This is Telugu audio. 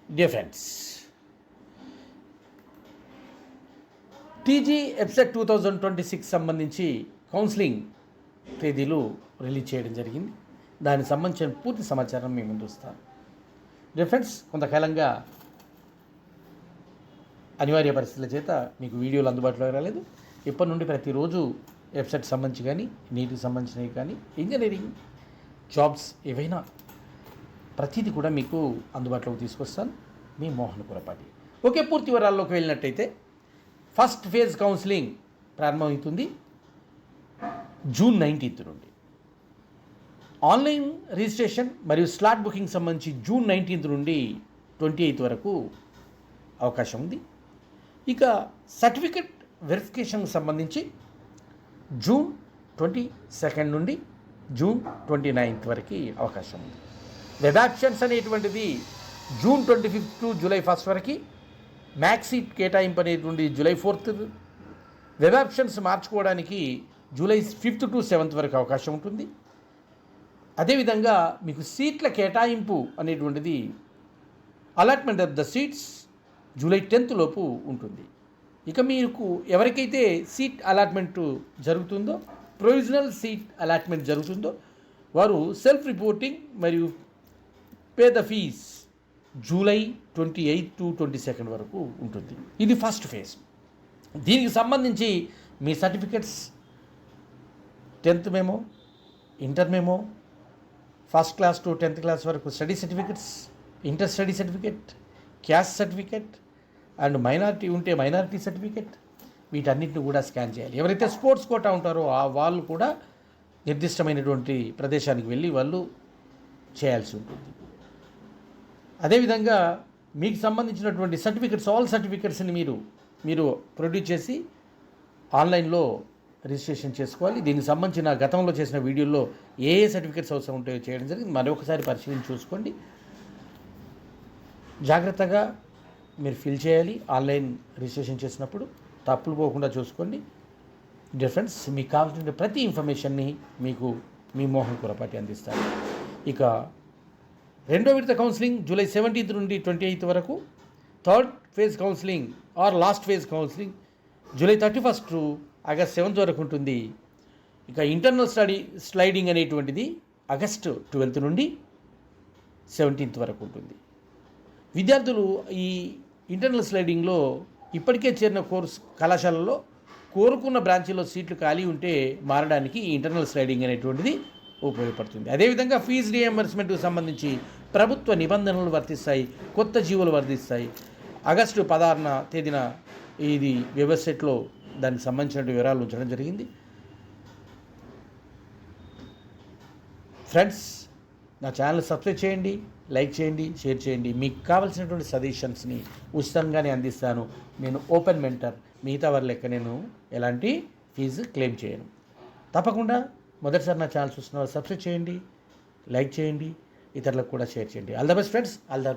డిఫెన్స్ టీజీ ఎఫ్సెట్ 2026 సంబంధించి కౌన్సిలింగ్ తేదీలు రిలీజ్ చేయడం జరిగింది. దానికి సంబంధించిన పూర్తి సమాచారం మీ ముందు వస్తాను. డిఫెన్స్ కొంతకాలంగా అనివార్య పరిస్థితుల చేత మీకు వీడియోలు అందుబాటులో రాలేదు. ఇప్పటి నుండి ప్రతిరోజు వెబ్సైట్ సంబంధించి కానీ, నీటికి సంబంధించినవి కానీ, ఇంజనీరింగ్ జాబ్స్ ఏవైనా ప్రతిదీ కూడా మీకు అందుబాటులోకి తీసుకొస్తాను. మీ మోహన్ కురపాటి. ఓకే, పూర్తి వివరాల్లోకి వెళ్ళినట్టయితే ఫస్ట్ ఫేజ్ కౌన్సిలింగ్ ప్రారంభమవుతుంది జూన్ 19 నుండి. ఆన్లైన్ రిజిస్ట్రేషన్ మరియు స్లాట్ బుకింగ్ సంబంధించి జూన్ 19 నుండి 28 వరకు అవకాశం ఉంది. ఇక సర్టిఫికెట్ వెరిఫికేషన్కి సంబంధించి జూన్ 22 నుండి జూన్ 29 వరకు అవకాశం ఉంది. వెబ్ ఆప్షన్స్ అనేటువంటిది జూన్ 25 టు జూలై 1 వరకు, మ్యాక్స్ సీట్ కేటాయింపు అనేటువంటి జూలై 4. వెబ్ ఆప్షన్స్ మార్చుకోవడానికి జూలై 5 టు 7 వరకు అవకాశం ఉంటుంది. అదేవిధంగా మీకు సీట్ల కేటాయింపు అనేటువంటిది allotment of the seats July 10 లోపు ఉంటుంది. ఇక మీకు ఎవరికైతే సీట్ అలాట్మెంట్ జరుగుతుందో, ప్రొవిజనల్ సీట్ అలాట్మెంట్ జరుగుతుందో, వారు సెల్ఫ్ రిపోర్టింగ్ మరియు pay the fee July 28 to 22 వరకు ఉంటుంది. ఇది ఫస్ట్ ఫేజ్. దీనికి సంబంధించి మీ certificates 10th memo, inter memo, first class to 10th class వరకు study certificates, inter study certificate, caste certificate and minority ఉంటే మైనారిటీ సర్టిఫికెట్, వీటన్నిటిని కూడా స్కాన్ చేయాలి. ఎవరైతే స్పోర్ట్స్ కోటా ఉంటారో ఆ వాళ్ళు కూడా నిర్దిష్టమైనటువంటి ప్రదేశానికి వెళ్ళి వాళ్ళు చేయాల్సి ఉంటుంది. అదేవిధంగా మీకు సంబంధించినటువంటి సర్టిఫికెట్స్, ఆల్ సర్టిఫికెట్స్ని మీరు ప్రొడ్యూస్ చేసి ఆన్లైన్లో రిజిస్ట్రేషన్ చేసుకోవాలి. దీనికి సంబంధించిన గతంలో చేసిన వీడియోల్లో ఏ సర్టిఫికెట్స్ అవసరం ఉంటాయో చేయడం జరిగింది. మరొకసారి పరిశీలించి చూసుకోండి. జాగ్రత్తగా మీరు ఫిల్ చేయాలి. ఆన్లైన్ రిజిస్ట్రేషన్ చేసినప్పుడు తప్పులు పోకుండా చూసుకోండి. డిఫరెన్స్ మీకు కావాల్సిన ప్రతి ఇన్ఫర్మేషన్ని మీకు మీ మోహన్ కురపాటి అందిస్తారు. ఇక రెండో విడత కౌన్సిలింగ్ జూలై 17 నుండి 28 వరకు, third phase counselling or last phase counselling July 31 to August 7 వరకు ఉంటుంది. ఇక ఇంటర్నల్ స్లైడింగ్ అనేటువంటిది ఆగస్టు 12 నుండి 17 వరకు ఉంటుంది. విద్యార్థులు ఈ ఇంటర్నల్ స్లైడింగ్లో ఇప్పటికే చేరిన కళాశాలలో కోరుకున్న బ్రాంచీలో సీట్లు ఖాళీ ఉంటే మారడానికి ఈ ఇంటర్నల్ స్లైడింగ్ అనేటువంటిది ఉపయోగపడుతుంది. అదేవిధంగా ఫీజు రియంబర్స్మెంట్కు సంబంధించి ప్రభుత్వ నిబంధనలు వర్తిస్తాయి, కొత్త జీవోలు వర్తిస్తాయి. ఆగస్టు 16న తేదీన ఇది వెబ్సైట్లో దానికి సంబంధించిన వివరాలు ఉంచడం జరిగింది. ఫ్రెండ్స్, నా ఛానల్ సబ్స్క్రైబ్ చేయండి, లైక్ చేయండి, షేర్ చేయండి. మీకు కావాల్సినటువంటి సజెషన్స్ని ఉచితంగానే అందిస్తాను. నేను ఓపెన్ మెంటర్, మిగతా వారి లెక్క నేను ఎలాంటి ఫీజు క్లెయిమ్ చేయను. తప్పకుండా మొదటిసారి నా ఛానల్ చూస్తున్న వాళ్ళు సబ్స్క్రైబ్ చేయండి, లైక్ చేయండి, ఇతరులకు కూడా షేర్ చేయండి. All the best friends. All the